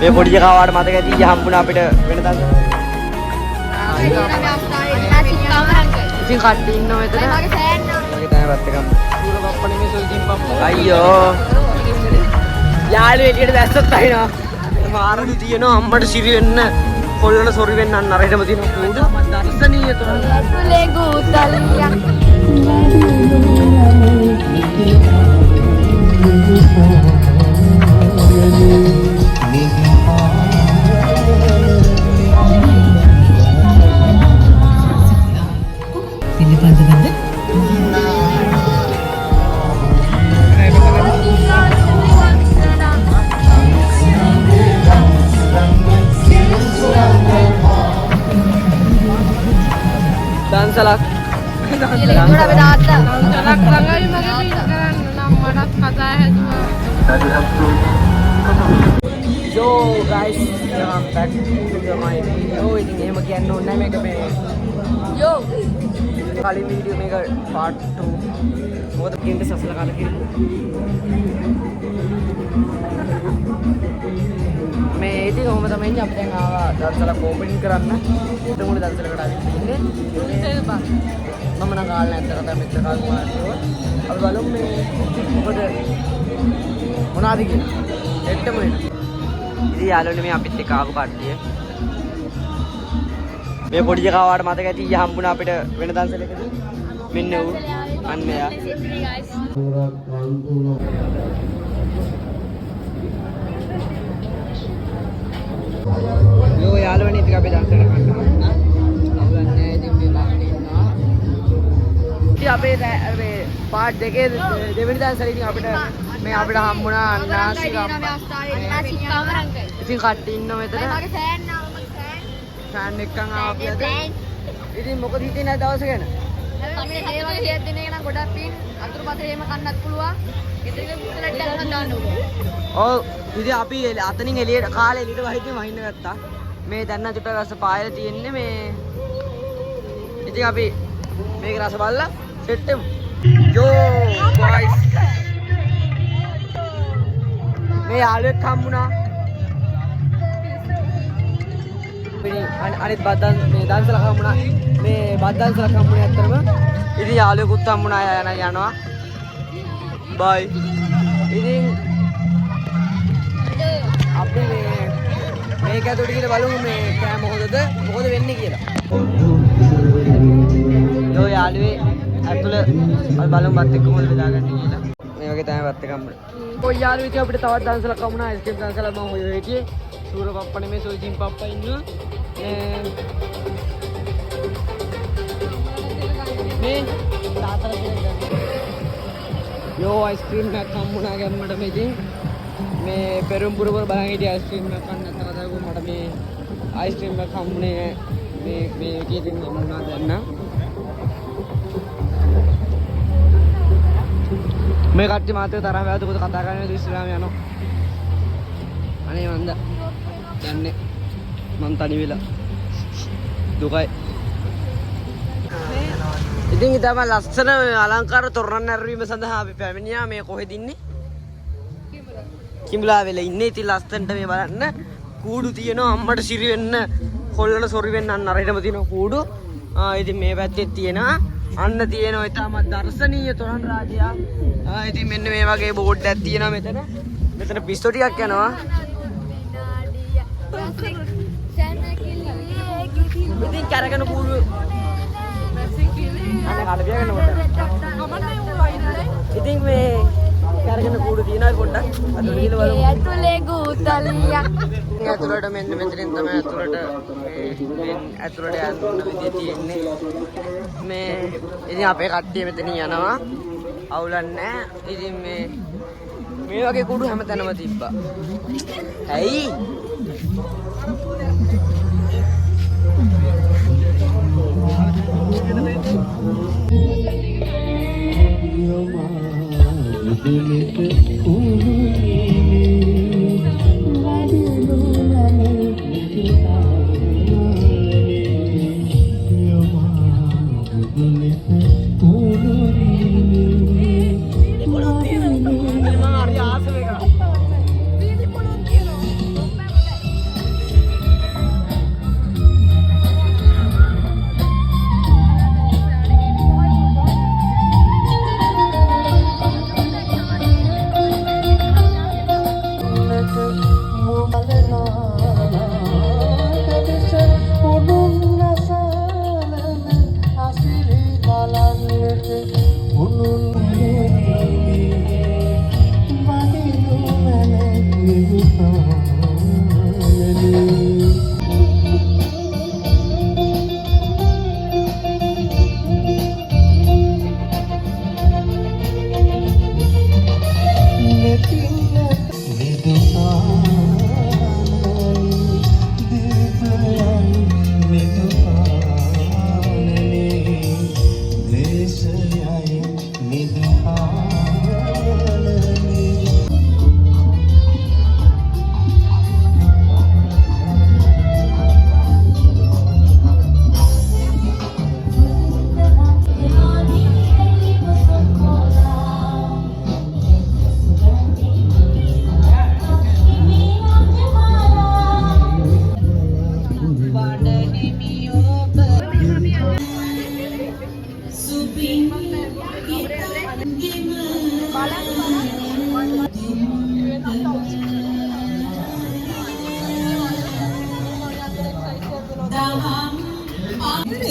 මේ පොඩි එකා වාට මතක ඇති ඊයේ හම්බුණා අපිට වෙනදා. ඉතින් කට්ටි ඉන්නව මෙතන. මගේ ෆෑන් නම. මගේ තමයි වත් එකක්. පුර පප්පනේ මේ සොල්ජින් පප්පා. අයියෝ. යාළුවෝ එළියට දැස්සත් අහිනවා. මාරුදි තියෙනවා අම්මට සිරි වෙන්න කොල්ලන සොරි වෙන්න අන්න අර හිටම තියෙන කූඩ දර්ශනීය තොරණ. ඇතුලේ ගූතලියක්. Dansalak. Yo guys, welcome back to my video. Ini game again no name me. Yo. Kali video mega part 2. बहुत गेम के सबसे लगा लगे मैं इतनी हूँ मतलब मैं जब तक आवा दरअसल ओपनिंग करना तो मुझे दरअसल करा देंगे मम्मा काल नहीं करता मित्र काल मारते हो अब वालों में बहुत बना दी एक तो मैं ये आलू ने मैं आप इतने कागु काट दिए मैं पढ़ी जगह वार माता कहती ये हम बुना पिट वेनदान से लेकर मिन्ने वो अन्य यार यो यार वनी इतने का भी डांस करना अब अन्य जिम में बाकी ना ये अबे पार्ट देखे देवनी डांस करी थी अबे मैं अबे हम बुना नासी का इतनी काटी इन में तो ना फैन निकल आप इतनी मुकद इतनी ना दाव सके ना කන්නේ හේවා හේත් දින එක නම් ගොඩක් පින් අතුරු පතේ එහෙම කන්නත් පුළුවන්. ගෙදර ගිහලා මුත්තලට යන්න දාන්න ඕනේ. ඔව් ඉතින් අපි අතනින් එළියට කාලේ එළියට වහිද්දි වහින්න ගත්තා. මේ දැන් නම් චුට්ටක් රස පායලා තියෙන්නේ මේ. ඉතින් අපි මේක රස බලලා සෙට් වෙමු. යෝ බොයිස්. මේ යාළුවෙක් හම්බුණා. අනිත් බද්දන් මේ දන්සලක හම්බුණා. මේ බද්දන්සලක හම්බුනේ ඇත්තටම ඉතින් යාළුවෙකුත් හම්බුණා යනවා බයි ඉතින් අපි මේක ඇතුළට ගිහලා බලමු මේ කෑම මොකද වෙන්නේ කියලා යෝ යාළුවේ ඇතුළ අපි බලමු බත් එක්ක මොකද බෙදාගන්නේ කියලා මේ වගේ තමයි බත් එක හම්බුනේ කොයි යාළුවෙක් අපිට තවත් දන්සලක හම්බුණා අයිස්ක්‍රීම් දන්සලක් මම හොයලා හිටියේ සූර පප්පා නෙමෙයි සොල්ජින් පප්පා ඉන්නවා මේ තාතර යෝ අයිස්ක්‍රීම් එකක් හම්බුණා ගැම්මට මේ ඉතින් මේ පෙරම්පුර වල බලන් හිටිය අයිස්ක්‍රීම් එකක් ගන්න නැත්නම් කතාවක මට මේ අයිස්ක්‍රීම් එකක් හම්බුනේ මේ කීයෙන් හම්බුණා දැන් නම් මේ කට්ටිය මාතේ තරහ වැවද පොත කතා කරන්නේ ඉස්ලාම යනවා අනේ මන්ද යන්නේ මං තනි වෙලා දුකයි ඉතින් ඉතම ලස්සන අලංකාර තොරණ නැරවීම සඳහා අපි පැමිණියා මේ කොහෙද ඉන්නේ කිඹුලා වෙල ඉන්නේ ඉතින් ලස්සනට මේ බලන්න කූඩු තියෙනවා අම්මට සිරි වෙන්න කොල්ලන සොරි වෙන්න අන්න අර හිටම තියෙන කූඩු ඉතින් මේ පැත්තේ තියෙනවා අන්න තියෙනවා ඊටම දර්ශනීය තොරණ රාජයා ඉතින් මෙන්න මේ වගේ බෝඩ් එකක් තියෙනවා මෙතන පිස්තෝ ටිකක් යනවා ඉතින් කරගෙන කූඩු අනේ කාට බියගෙන කොට ඉතින් මේ කරගෙන කූඩු තියනවා පොඩ්ඩක් අතුල ගිහලා බලමු ඇතුලේ ගූතලියක් ඇතුලට මෙන්න මෙතනින් තමයි ඇතුලට යන්න විදිය තියෙන්නේ මේ ඉතින් අපේ කට්ටිය මෙතනින් යනවා අවුලක් නැහැ ඉතින් මේ වගේ කූඩු හැමතැනම තිබ්බා ඇයි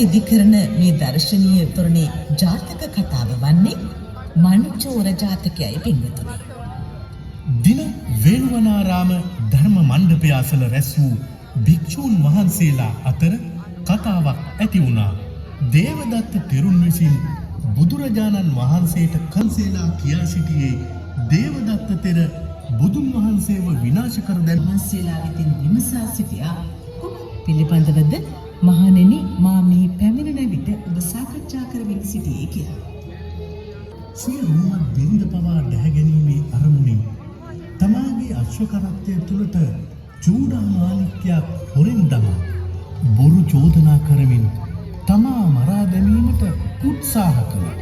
ඉදිකරන මේ දර්ශනීය තොරණේ ජාතක කතාව වන්නේ මන්චෝර ජාතකයයි පින්වතුනි. දින වේළුවනාරාම ධර්ම මණ්ඩපය අසල රැස් වූ භික්ෂූන් වහන්සේලා අතර කතාවක් ඇති වුණා. දේවදත්ත තෙරුන් විසින් බුදුරජාණන් වහන්සේට කන්සේලා කියා සිටියේ දේවදත්ත තෙර බුදුන් වහන්සේව විනාශ කර දැන් වහන්සේලා වෙතින් විමසා සිටියා කුමක් පිළිබඳවද? මහණෙනි, මා මේ පැමිණෙන විට ඔබ සාකච්ඡා කරමින් සිටියේ කියලා. සියලුම බිරිඳ පවා දැහැගැනීමේ අරමුණින් තමාගේ අශ්වකරත්තය තුළට චූඩාමාණික්‍යයක් හොරෙන් දමා බොරු චෝදනා කරමින් තමා මරා දැමීමට උත්සාහ කළා.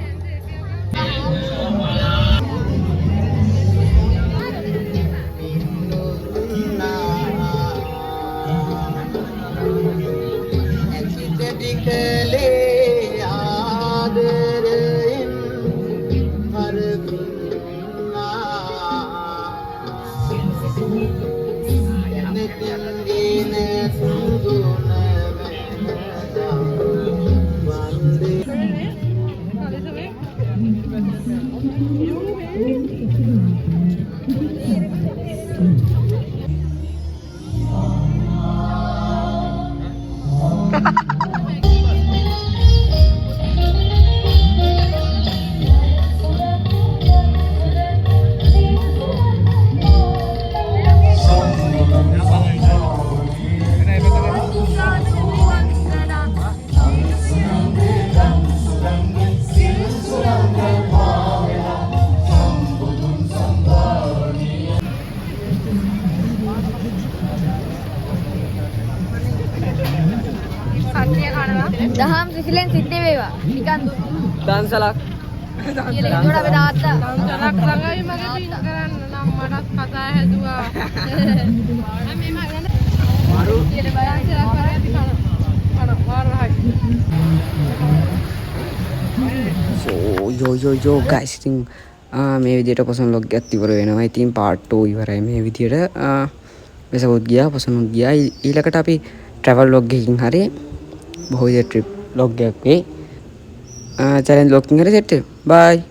දහම් සිසිලෙන් සිද්ධ වේවා. නිකන් දන්සලක්. කියලා ඉතෝඩ අපේ තාත්තා. දන්සලක් ළඟයි මගේ පින් කරන්න නම් මටත් කතා හැදුවා. මේ මගන මාරු කියලා බයන්සලක් කරලා අපි කන මාරහයි. යෝ ගයිස් ඉතින් මේ විදිහට පොසොන් ලොග් එකක් ඉවර වෙනවා. ඉතින් පාර්ට් 2 ඉවරයි මේ විදිහට. වෙසවුත් ගියා, පොසොනුත් ගියා. ඊළඟට අපි ට්‍රැවල් ලොග් එකකින් හරි බොහෝ විදිහට ට්‍රිප් ලොග් එකක් වේ. චැලෙන්ජ් ලොග් එකකින් හරි සෙට් වෙනවා. බයි.